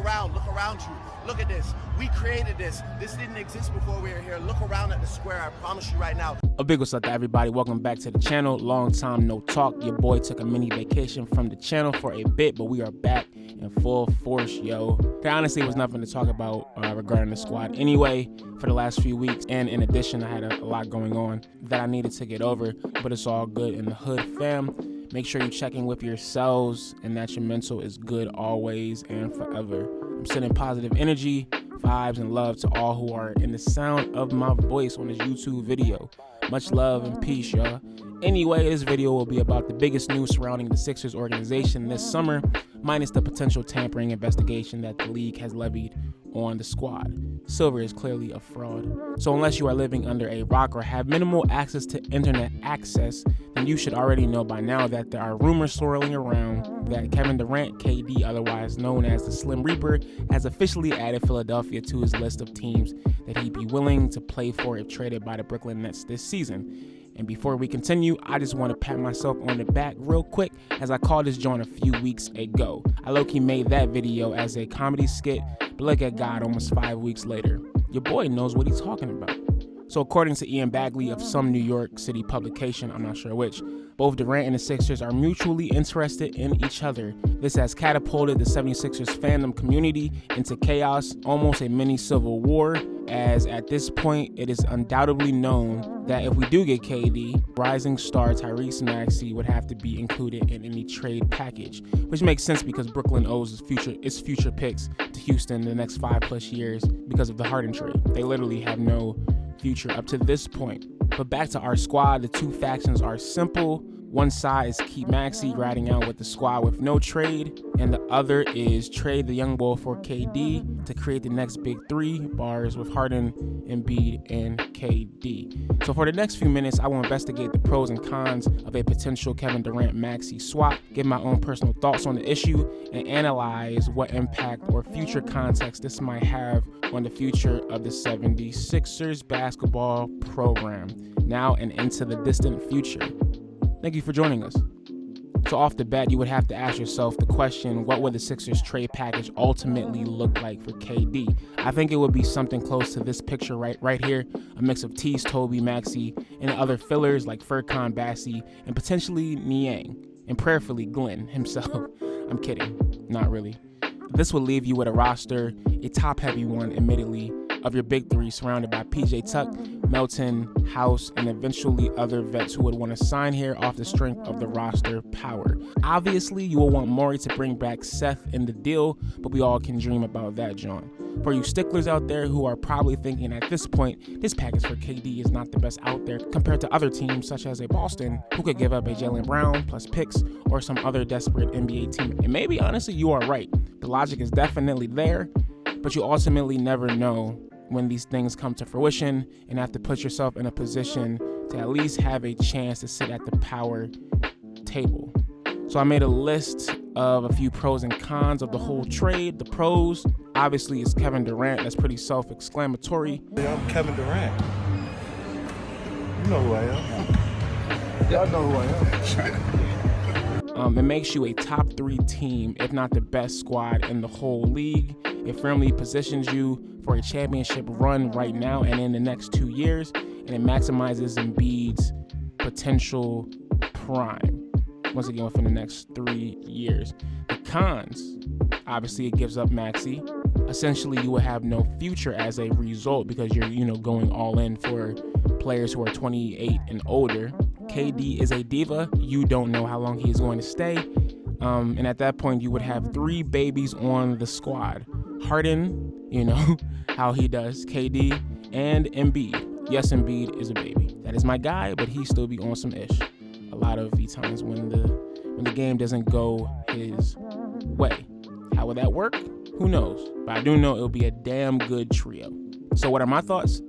around you. Look at this. We created this. This didn't exist before we were here. Look around at the square. I promise you right now. A big what's up to everybody. Welcome back to the channel. Long time no talk. Your boy took a mini vacation from the channel for a bit, but we are back in full force, yo. There honestly was nothing to talk about regarding the squad anyway for the last few weeks, and in addition, I had a lot going on that I needed to get over, but it's all good in the hood, fam. Make sure you check in with yourselves and that your mental is good always and forever. I'm sending positive energy, vibes, and love to all who are in the sound of my voice on this YouTube video. Much love and peace, y'all. Anyway, this video will be about the biggest news surrounding the Sixers organization this summer, minus the potential tampering investigation that the league has levied on the squad. Silver is clearly a fraud. So unless you are living under a rock or have minimal access to internet access, then you should already know by now that there are rumors swirling around that Kevin Durant, KD, otherwise known as the Slim Reaper, has officially added Philadelphia to his list of teams that he'd be willing to play for if traded by the Brooklyn Nets this season. And before we continue, I just want to pat myself on the back real quick as I called this joint a few weeks ago. I low-key made that video as a comedy skit, but look at God, almost 5 weeks later. Your boy knows what he's talking about. So according to Ian Bagley of some New York City publication, I'm not sure which, both Durant and the Sixers are mutually interested in each other. This has catapulted the 76ers fandom community into chaos, almost a mini civil war, as at this point it is undoubtedly known that if we do get KD, rising star Tyrese Maxey would have to be included in any trade package, which makes sense because Brooklyn owes its future picks to Houston the next 5+ years because of the Harden trade. They literally have no future up to this point. But back to our squad, the two factions are simple. One side is keep Maxey riding out with the squad with no trade, and the other is trade the young bull for KD to create the next big three bars with Harden, Embiid, and KD. So for the next few minutes, I will investigate the pros and cons of a potential Kevin Durant-Maxey swap, give my own personal thoughts on the issue, and analyze what impact or future context this might have on the future of the 76ers basketball program, now and into the distant future. Thank you for joining us. So off the bat, you would have to ask yourself the question, what would the Sixers trade package ultimately look like for KD? I think it would be something close to this picture right here, a mix of Tease, Toby, Maxey, and other fillers like Furkan, Bassi, and potentially Niang, and prayerfully Glenn himself. I'm kidding, not really. This would leave you with a roster, a top-heavy one, admittedly, of your big three surrounded by PJ Tuck, Melton, House, and eventually other vets who would want to sign here off the strength of the roster power. Obviously, you will want Morey to bring back Seth in the deal, but we all can dream about that, John. For you sticklers out there who are probably thinking at this point, this package for KD is not the best out there compared to other teams such as a Boston, who could give up a Jaylen Brown plus picks, or some other desperate NBA team. And maybe, honestly, you are right. The logic is definitely there, but you ultimately never know when these things come to fruition and have to put yourself in a position to at least have a chance to sit at the power table. So I made a list of a few pros and cons of the whole trade. The pros, obviously, is Kevin Durant. That's pretty self-explanatory. I'm Kevin Durant. You know who I am. Y'all know who I am. It makes you a top 3 team, if not the best squad in the whole league. It firmly positions you for a championship run right now and in the next 2 years, and it maximizes Embiid's potential prime, once again, within the next 3 years. The cons, obviously, it gives up Maxey. Essentially, you will have no future as a result because you're, going all in for players who are 28 and older. KD is a diva. You don't know how long he's going to stay. And at that point, you would have 3 babies on the squad. Harden, how he does, KD, and Embiid. Yes, Embiid is a baby. That is my guy, but he still be on some ish. A lot of the times when the game doesn't go his way. How will that work? Who knows? But I do know it'll be a damn good trio. So what are my thoughts?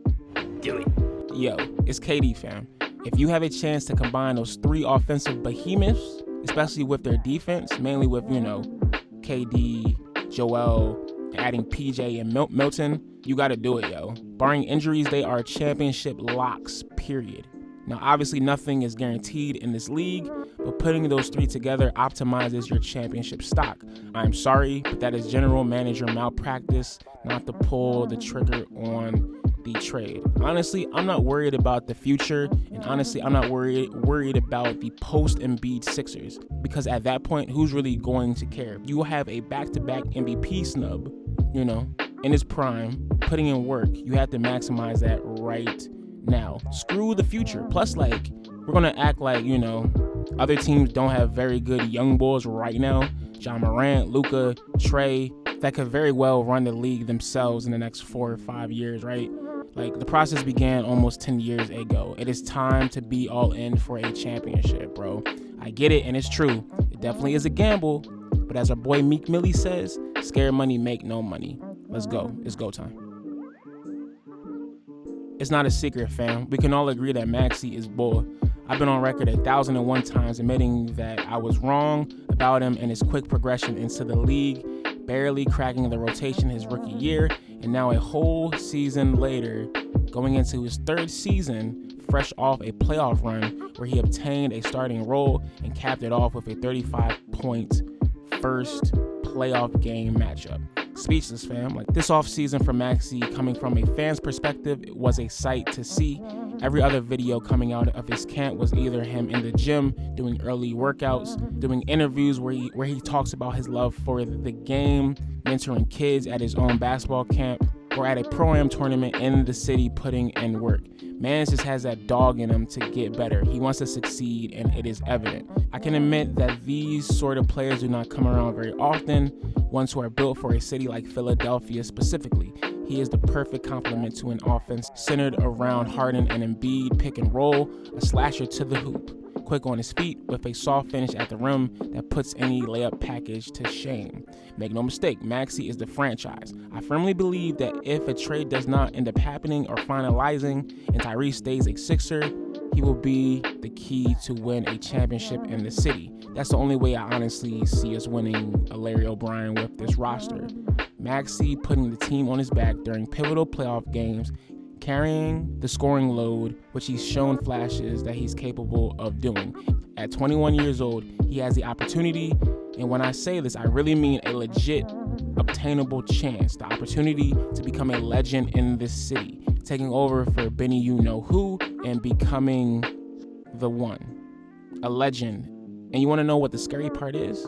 Do it. Yo, it's KD, fam. If you have a chance to combine those 3 offensive behemoths, especially with their defense, mainly with, KD, Joel, adding PJ and Milton, you got to do it, yo. Barring injuries, they are championship locks, period. Now, obviously, nothing is guaranteed in this league, but putting those three together optimizes your championship stock. I'm sorry, but that is general manager malpractice not to pull the trigger on the trade. Honestly, I'm not worried about the future, and honestly, I'm not worried about the post-Embiid Sixers, because at that point, who's really going to care? You have a back-to-back MVP snub, you know, in his prime, putting in work. You have to maximize that right now. Screw the future. Plus, like, we're gonna act like, you know, other teams don't have very good young boys right now. John Morant, Luka, Trey, that could very well run the league themselves in the next 4 or 5 years, right? Like, the process began almost 10 years ago. It is time to be all in for a championship, bro. I get it, and it's true. It definitely is a gamble, but as our boy Meek Millie says, scared money make no money. Let's go. It's go time. It's not a secret, fam. We can all agree that Maxey is bull. I've been on record 1,001 times admitting that I was wrong about him and his quick progression into the league, barely cracking the rotation his rookie year, and now a whole season later, going into his third season, fresh off a playoff run where he obtained a starting role and capped it off with a 35-point first playoff game matchup. Speechless, fam. Like, this offseason for Maxey, coming from a fan's perspective, it was a sight to see. Every other video coming out of his camp was either him in the gym doing early workouts, doing interviews where he talks about his love for the game, mentoring kids at his own basketball camp, or at a pro-am tournament in the city putting in work. Man just has that dog in him to get better. He wants to succeed, and it is evident. I can admit that these sort of players do not come around very often, ones who are built for a city like Philadelphia specifically. He is the perfect complement to an offense centered around Harden and Embiid, pick and roll, a slasher to the hoop, quick on his feet with a soft finish at the rim that puts any layup package to shame. Make no mistake, Maxey is the franchise. I firmly believe that if a trade does not end up happening or finalizing and Tyrese stays a Sixer, he will be the key to win a championship in the city. That's the only way I honestly see us winning a Larry O'Brien with this roster. Maxey putting the team on his back during pivotal playoff games, carrying the scoring load, which he's shown flashes that he's capable of doing. At 21 years old, he has the opportunity, and when I say this, I really mean a legit, obtainable chance, the opportunity to become a legend in this city, taking over for Benny you-know-who and becoming the one, a legend. And you want to know what the scary part is?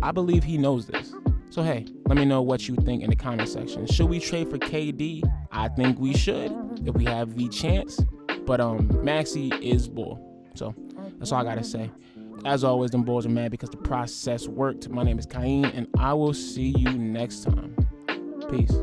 I believe he knows this. So hey, let me know what you think in the comment section. Should we trade for KD? I think we should if we have the chance. But Maxey is bull. So that's all I gotta say. As always, them bulls are mad because the process worked. My name is Cain, and I will see you next time. Peace.